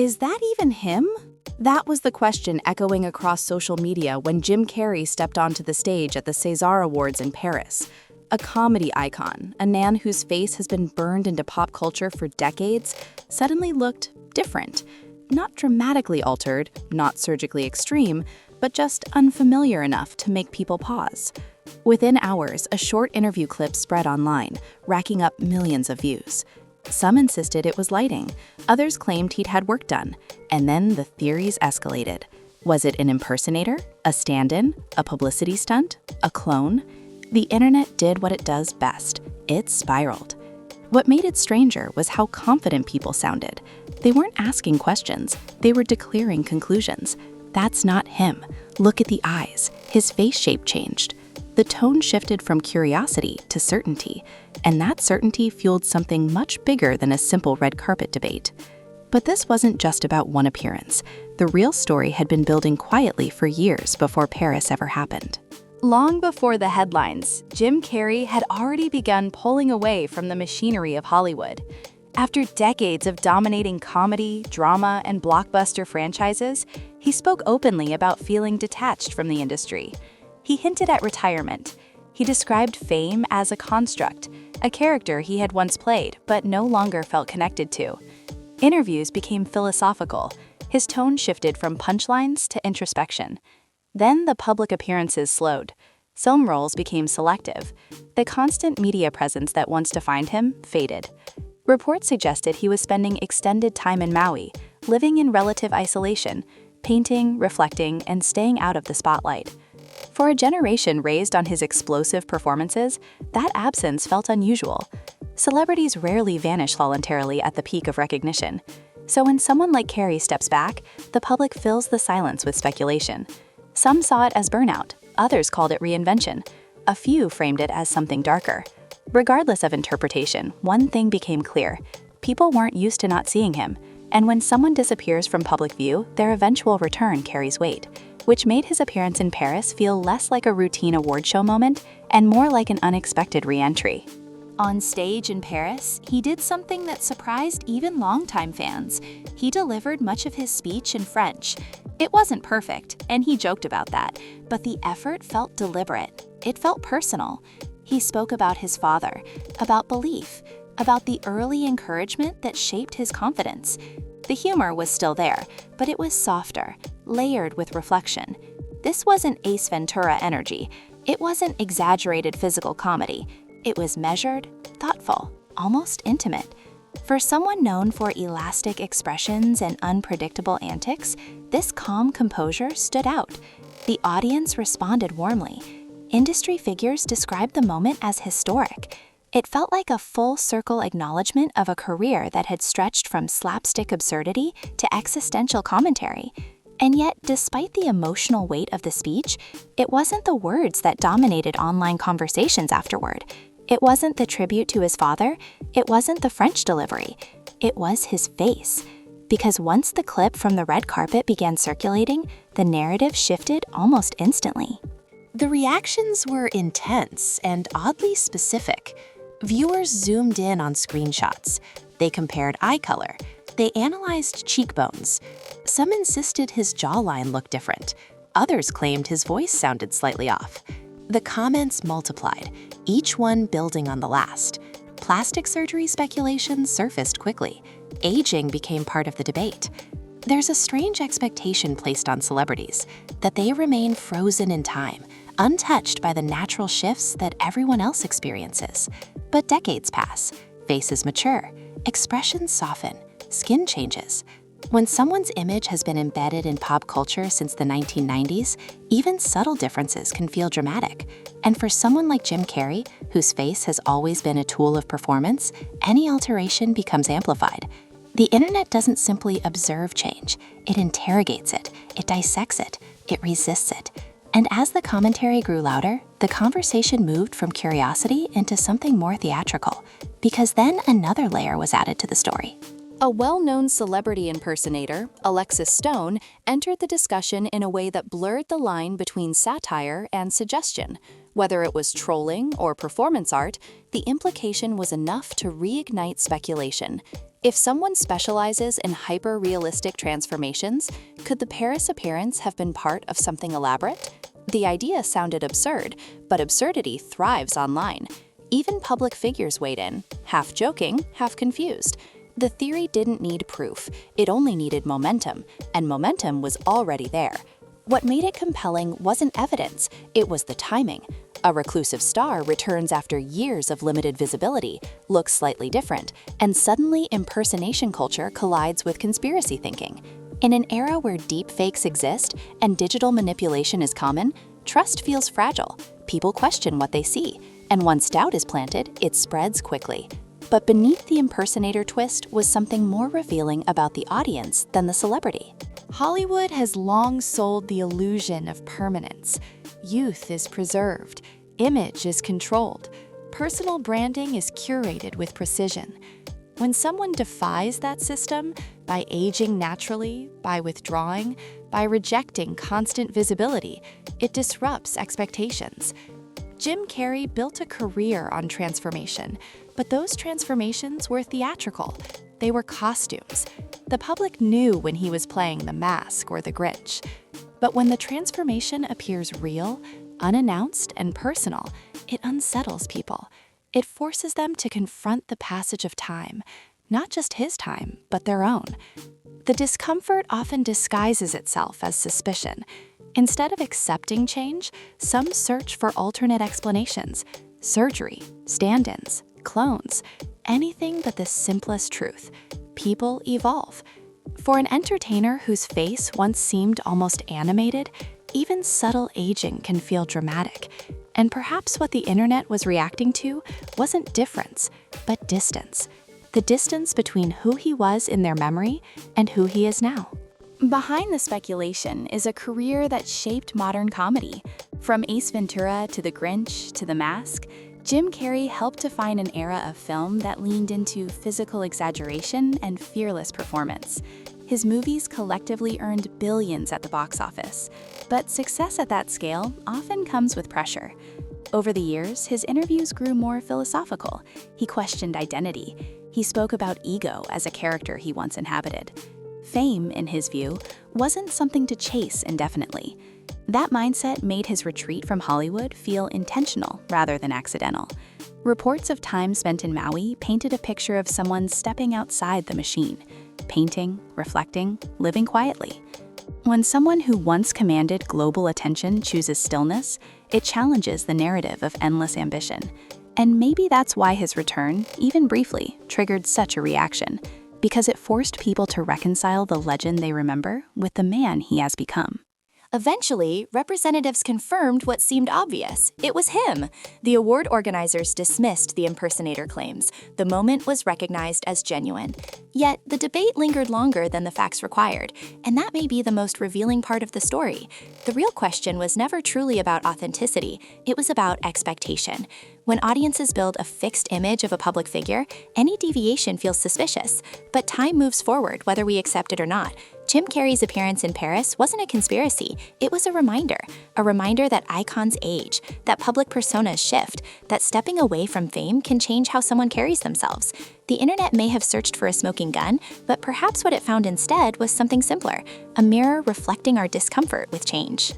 Is that even him? That was the question echoing across social media when Jim Carrey stepped onto the stage at the César Awards in Paris. A comedy icon, a man whose face has been burned into pop culture for decades, suddenly looked different. Not dramatically altered, not surgically extreme, but just unfamiliar enough to make people pause. Within hours, a short interview clip spread online, racking up millions of views. Some insisted it was lighting, others claimed he'd had work done, and then the theories escalated. Was it an impersonator, a stand-in, a publicity stunt, a clone? The internet did what it does best. It spiraled. What made it stranger was how confident people sounded. They weren't asking questions, they were declaring conclusions. That's not him. Look at the eyes. His face shape changed. The tone shifted from curiosity to certainty, and that certainty fueled something much bigger than a simple red carpet debate. But this wasn't just about one appearance. The real story had been building quietly for years before Paris ever happened. Long before the headlines, Jim Carrey had already begun pulling away from the machinery of Hollywood. After decades of dominating comedy, drama, and blockbuster franchises, he spoke openly about feeling detached from the industry. He hinted at retirement. He described fame as a construct, a character he had once played but no longer felt connected to. Interviews became philosophical. His tone shifted from punchlines to introspection. Then the public appearances slowed. Film roles became selective. The constant media presence that once defined him faded. Reports suggested he was spending extended time in Maui, living in relative isolation, painting, reflecting, and staying out of the spotlight. For a generation raised on his explosive performances, that absence felt unusual. Celebrities rarely vanish voluntarily at the peak of recognition. So when someone like Carrey steps back, the public fills the silence with speculation. Some saw it as burnout, others called it reinvention. A few framed it as something darker. Regardless of interpretation, one thing became clear. People weren't used to not seeing him, and when someone disappears from public view, their eventual return carries weight, which made his appearance in Paris feel less like a routine award show moment and more like an unexpected re-entry. On stage in Paris, he did something that surprised even longtime fans. He delivered much of his speech in French. It wasn't perfect, and he joked about that, but the effort felt deliberate. It felt personal. He spoke about his father, about belief, about the early encouragement that shaped his confidence. The humor was still there, but it was softer, layered with reflection. This wasn't Ace Ventura energy. It wasn't exaggerated physical comedy. It was measured, thoughtful, almost intimate. For someone known for elastic expressions and unpredictable antics, this calm composure stood out. The audience responded warmly. Industry figures described the moment as historic. It felt like a full-circle acknowledgement of a career that had stretched from slapstick absurdity to existential commentary. And yet, despite the emotional weight of the speech, it wasn't the words that dominated online conversations afterward. It wasn't the tribute to his father. It wasn't the French delivery. It was his face. Because once the clip from the red carpet began circulating, the narrative shifted almost instantly. The reactions were intense and oddly specific. Viewers zoomed in on screenshots. They compared eye color. They analyzed cheekbones. Some insisted his jawline looked different. Others claimed his voice sounded slightly off. The comments multiplied, each one building on the last. Plastic surgery speculations surfaced quickly. Aging became part of the debate. There's a strange expectation placed on celebrities that they remain frozen in time, untouched by the natural shifts that everyone else experiences. But decades pass, faces mature, expressions soften, skin changes. When someone's image has been embedded in pop culture since the 1990s, even subtle differences can feel dramatic. And for someone like Jim Carrey, whose face has always been a tool of performance, any alteration becomes amplified. The internet doesn't simply observe change, it interrogates it, it dissects it, it resists it. And as the commentary grew louder, the conversation moved from curiosity into something more theatrical, because then another layer was added to the story. A well-known celebrity impersonator, Alexis Stone, entered the discussion in a way that blurred the line between satire and suggestion. Whether it was trolling or performance art, the implication was enough to reignite speculation. If someone specializes in hyper-realistic transformations, could the Paris appearance have been part of something elaborate? The idea sounded absurd, but absurdity thrives online. Even public figures weighed in, half joking, half confused. The theory didn't need proof, it only needed momentum, and momentum was already there. What made it compelling wasn't evidence, it was the timing. A reclusive star returns after years of limited visibility, looks slightly different, and suddenly impersonation culture collides with conspiracy thinking. In an era where deepfakes exist and digital manipulation is common, trust feels fragile. People question what they see, and once doubt is planted, it spreads quickly. But beneath the impersonator twist was something more revealing about the audience than the celebrity. Hollywood has long sold the illusion of permanence. Youth is preserved, image is controlled, personal branding is curated with precision. When someone defies that system, by aging naturally, by withdrawing, by rejecting constant visibility, it disrupts expectations. Jim Carrey built a career on transformation, but those transformations were theatrical. They were costumes. The public knew when he was playing the Mask or the Grinch. But when the transformation appears real, unannounced, and personal, it unsettles people. It forces them to confront the passage of time, not just his time, but their own. The discomfort often disguises itself as suspicion. Instead of accepting change, some search for alternate explanations. Surgery, stand-ins, clones, anything but the simplest truth. People evolve. For an entertainer whose face once seemed almost animated, even subtle aging can feel dramatic. And perhaps what the internet was reacting to wasn't difference, but distance. The distance between who he was in their memory and who he is now. Behind the speculation is a career that shaped modern comedy. From Ace Ventura to The Grinch to The Mask, Jim Carrey helped define an era of film that leaned into physical exaggeration and fearless performance. His movies collectively earned billions at the box office, but success at that scale often comes with pressure. Over the years, his interviews grew more philosophical. He questioned identity. He spoke about ego as a character he once inhabited. Fame, in his view, wasn't something to chase indefinitely. That mindset made his retreat from Hollywood feel intentional rather than accidental. Reports of time spent in Maui painted a picture of someone stepping outside the machine, painting, reflecting, living quietly. When someone who once commanded global attention chooses stillness, it challenges the narrative of endless ambition. And maybe that's why his return, even briefly, triggered such a reaction, because it forced people to reconcile the legend they remember with the man he has become. Eventually, representatives confirmed what seemed obvious. It was him. The award organizers dismissed the impersonator claims. The moment was recognized as genuine. Yet, the debate lingered longer than the facts required, and that may be the most revealing part of the story. The real question was never truly about authenticity, it was about expectation. When audiences build a fixed image of a public figure, any deviation feels suspicious. But time moves forward, whether we accept it or not. Jim Carrey's appearance in Paris wasn't a conspiracy, it was a reminder that icons age, that public personas shift, that stepping away from fame can change how someone carries themselves. The internet may have searched for a smoking gun, but perhaps what it found instead was something simpler, a mirror reflecting our discomfort with change.